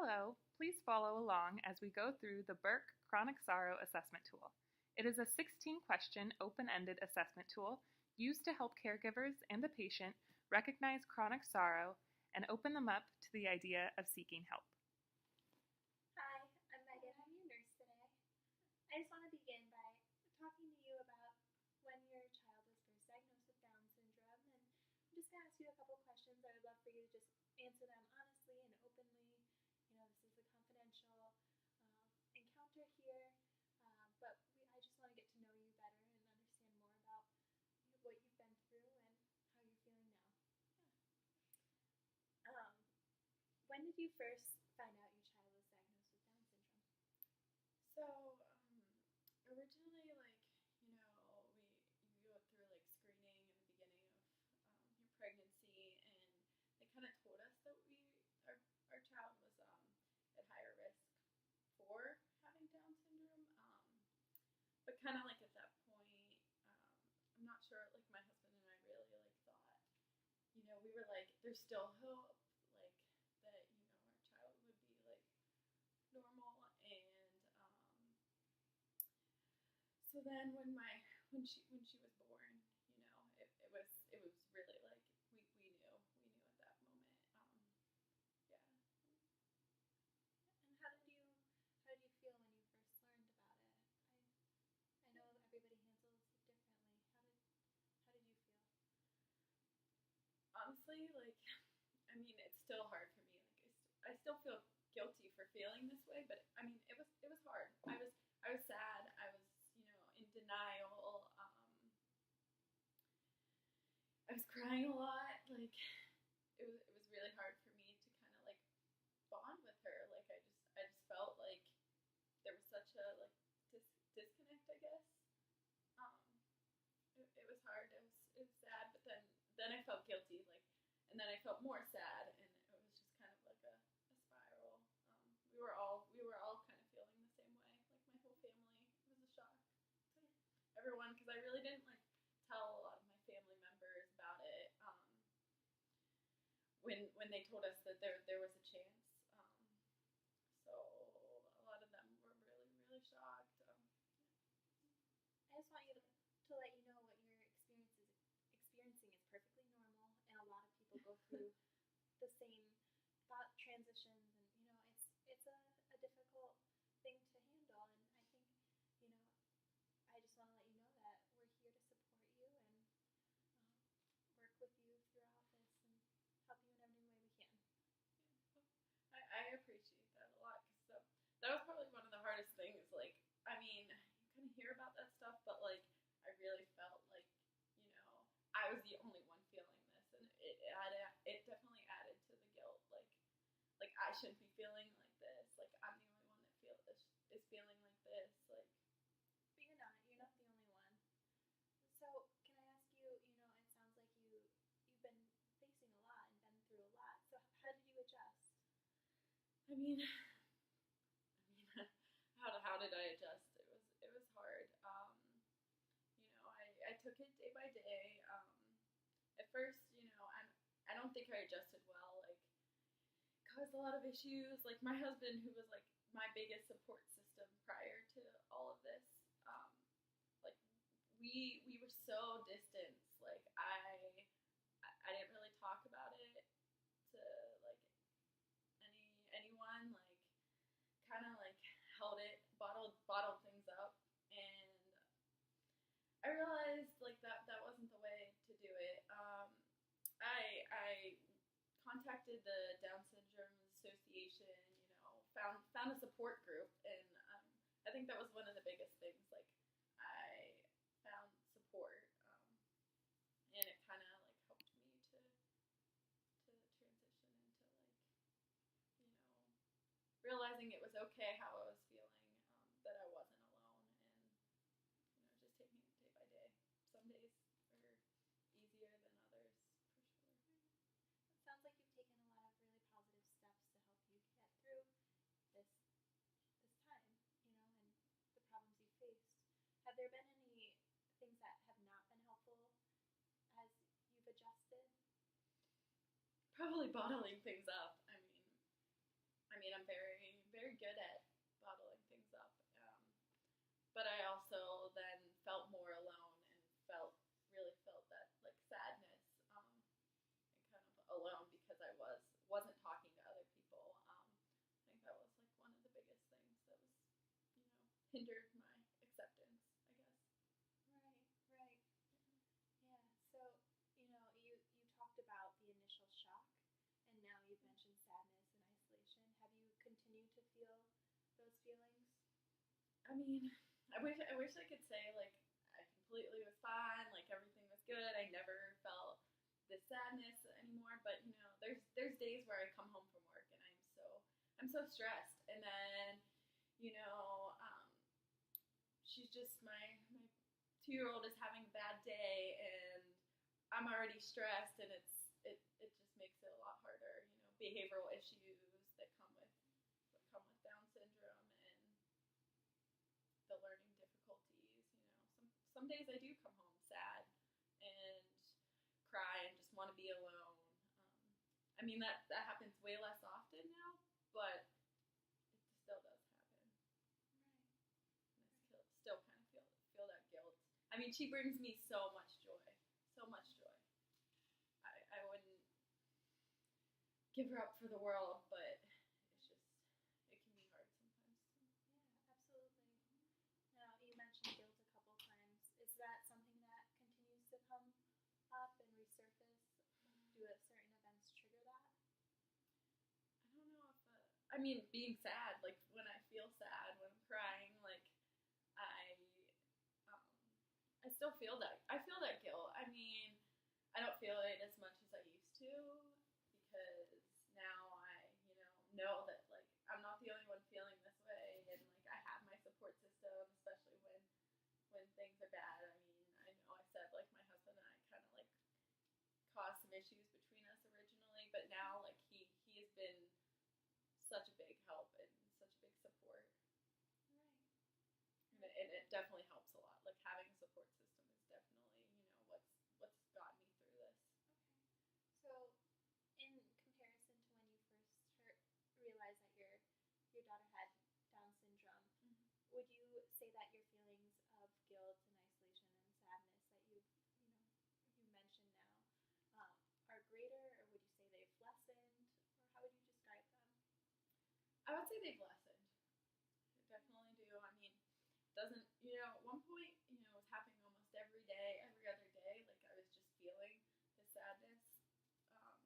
Hello, please follow along as we go through the Burke Chronic Sorrow Assessment Tool. It is a 16-question open-ended assessment tool used to help caregivers and the patient recognize chronic sorrow and open them up to the idea of seeking help. Hi, I'm Megan. I'm your nurse today. I just want to begin by talking to you about when your child was first diagnosed with Down syndrome, and I'm just going to ask you a couple questions. I would love for you to just answer them honestly and openly. This is a confidential encounter here, but I just want to get to know you better and understand more about what you've been through and how you're feeling now. When did you first find out your child was diagnosed with Down syndrome? So, originally, you go through screening in the beginning of your pregnancy, and they kind of told us that our child was at higher risk for having Down syndrome. But kind of at that point, I'm not sure. My husband and I really thought, we were there's still hope, that our child would be normal. And so then when she was born, it was really we knew at that moment. Yeah. And how did you feel when you first learned about it? I know everybody handles it differently. How did you feel? Honestly, it's still hard for me. I still feel guilty for feeling this way, but it was hard. I was sad. I was, in denial. I was crying a lot. It was really hard for me to kind of bond with her. I just felt like there was such a disconnect, I guess. It was hard. It was sad, but then I felt guilty. And then I felt more sad, and it was just kind of a spiral. We were all kind of feeling the same way. My whole family, it was a shock to everyone, because I really didn't tell a lot of my family members about it. When they told us that there was a chance, so a lot of them were really shocked. I just want you to let you know what you're experiencing is perfectly normal, and a lot of people go through the same thought transitions, and it's a difficult thing to handle. And I think I just want to let you know that we're here to support you and work with you throughout this and help you in every way we can. I appreciate that a lot, because that was probably one of the hardest things. You kind of hear about that stuff, but I really felt I was the only one feeling this, and it definitely added to the guilt. I shouldn't be feeling like this. I'm the only one that is feeling like this. But you're not. You're not the only one. So can I ask you? It sounds like you've been facing a lot and been through a lot. So how did you adjust? How did I adjust? It was hard. I took it day by day. At first, I don't think I adjusted well. Caused a lot of issues. My husband, who was my biggest support system prior to all of this, we were so distant. I didn't really talk about it to anyone. Kind of held it, bottled things up, and I realized that wasn't the way to do it. I contacted the Down Syndrome Association. Found a support group, and I think that was one of the biggest things. I found support, and it kind of helped me to transition into realizing it was okay how I was feeling, that I wasn't alone, and just taking it day by day. Some days are easier than others, for sure. It sounds like you've taken a lot of really positive steps to help you get through this time, and the problems you faced. Have there been any things that have not been helpful as you've adjusted? Probably bottling things up. I'm very hindered my acceptance, I guess. Right, right. Yeah. So, you talked about the initial shock, and now you've mentioned sadness and isolation. Have you continued to feel those feelings? I mean, I wish I could say like I completely was fine, like everything was good. I never felt this sadness anymore. But there's days where I come home from work and I'm so stressed, and then you know, um, she's just my 2-year-old is having a bad day, and I'm already stressed, and it just makes it a lot harder. Behavioral issues that come with Down syndrome and the learning difficulties. Some days I do come home sad and cry and just want to be alone. I mean that happens way less often now, but it still does happen. And I still kind of feel that guilt. I mean, she brings me so much joy, so much joy. I wouldn't give her up for the world, but it can be hard sometimes. Yeah, absolutely. Now, you mentioned guilt a couple times. Is that something that continues to come up and resurface? Do certain events trigger that? I don't know if I mean, being sad, like when I feel sad, when I'm crying, like I um, I still feel that. I feel that guilt. I mean, I don't feel it as much as I used to because now I, know that like I'm not the only one feeling this way, and like I have my support system, especially when things are bad. I mean, I know I said like my husband and I kind of like caused some issues between us originally, but now like he has been such a big help and such a big support. Right. And it definitely helps a lot. Like having a support system is definitely, what's gotten me through this. Okay. So, in comparison to when you first realized that your daughter had Down syndrome, would you say that your feelings of guilt and isolation and sadness that you mentioned now are greater, or would you say they've lessened, or how would you describe them? I would say they've lessened. I definitely do. I mean, doesn't at one point, it was happening almost every day, every other day. Like I was just feeling the sadness. Um,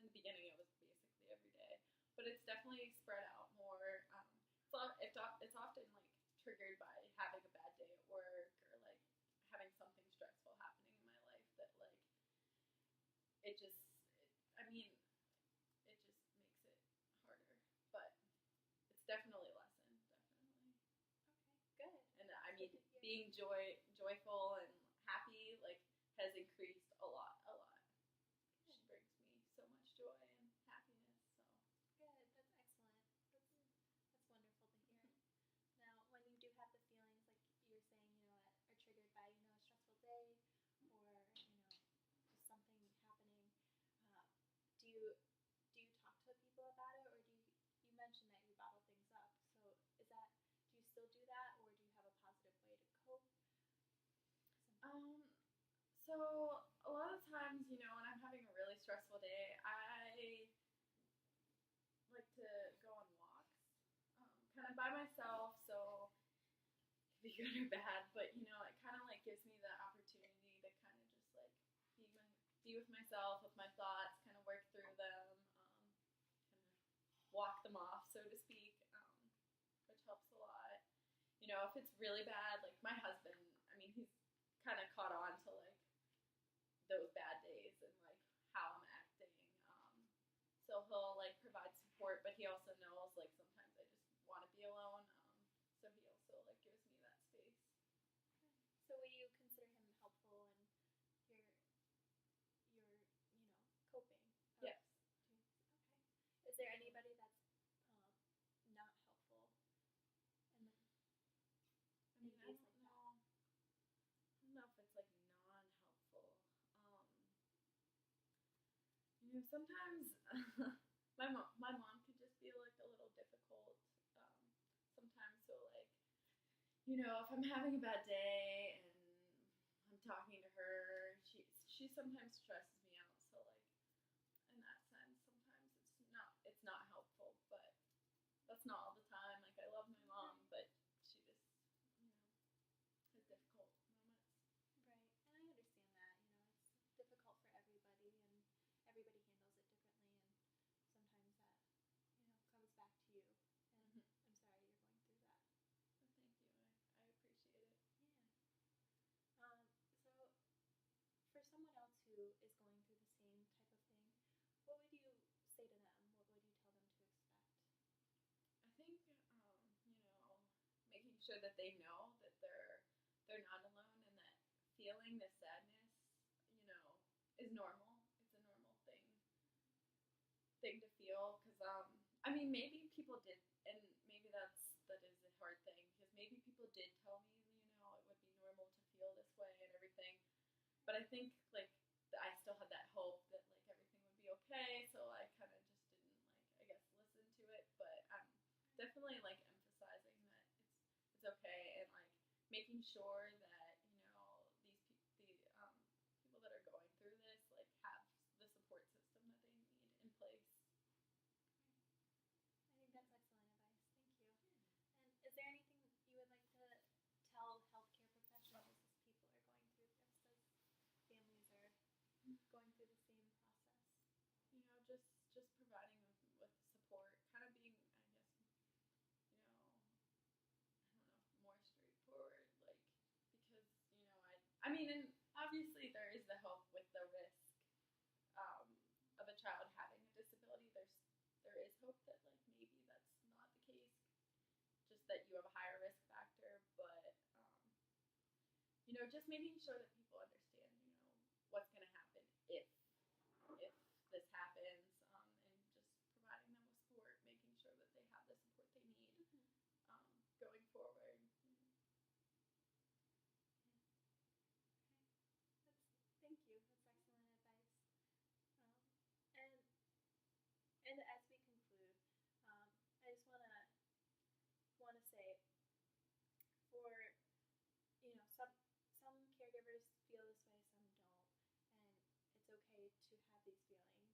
in the beginning, it was basically every day, but it's definitely spread out more. It's often like triggered by having a bad day at work or like having something stressful happening in my life that like it just, I mean, it just makes it harder. But it's definitely lessened, definitely. Okay, good. And I That's mean, good to hear. being joyful and happy like has increased a lot, a lot. She brings me so much joy and happiness. So Good. That's excellent. That's wonderful to hear. Now, when you do have the feelings like you were saying, that are triggered by a stressful day or just something happening, uh, do you talk to people about it, or you mentioned that you bottle things up? So do you still do that, or do you have a positive way to cope? So a lot of times, when I'm having a really stressful day, I like to go on walks, kind of by myself. So it could be good or bad, but it kind of like gives me the opportunity to kind of just like be with myself, with my thoughts, kind of work through them, kind of walk them off, so to speak, which helps a lot. If it's really bad, like my husband, I mean, he's kind of caught on to like those bad days and like how I'm acting. So he'll like provide support, but he also knows like sometimes I just want to be alone. So he also like gives me that space. So would you consider him helpful in your coping? Yes. Okay. Is there anybody that's not helpful? And then I mean, I days don't like that? know. I don't know if it's like non-helpful. Sometimes my mom could just be like a little difficult. Sometimes, so like, if I'm having a bad day and I'm talking to her, she sometimes stresses me out. So like, in that sense, sometimes it's not helpful. But that's not all the time. Like I love my mom, but she just is going through the same type of thing, what would you say to them? What would you tell them to expect? I think making sure that they know that they're not alone and that feeling the sadness, is normal. It's a normal thing to feel because I mean maybe people did, and maybe that is a hard thing because maybe people did tell me it would be normal to feel this way and everything, but I think like I still had that hope that like everything would be okay, so I kind of just didn't like I guess listen to it, but I'm definitely like emphasizing that it's okay and like making sure that people that are going through this like have the support system that they need in place. I think that's excellent advice. Thank you. And is there anything you would like to tell healthcare professionals as people are going through this, as families are going through the same process? Just providing them with support, kind of being, I guess, I don't know, more straightforward, like because I mean, and obviously there is the hope with the risk of a child having a disability. There is hope that like maybe that's not the case, just that you have a higher risk factor, but just making sure that people understand, what's going to happen if this happens, and just providing them with support, making sure that they have the support they need going forward. Thank you. That's excellent advice. Um, and and as we conclude, I just want to say for some caregivers feel this way, some don't, and it's okay to have these feelings.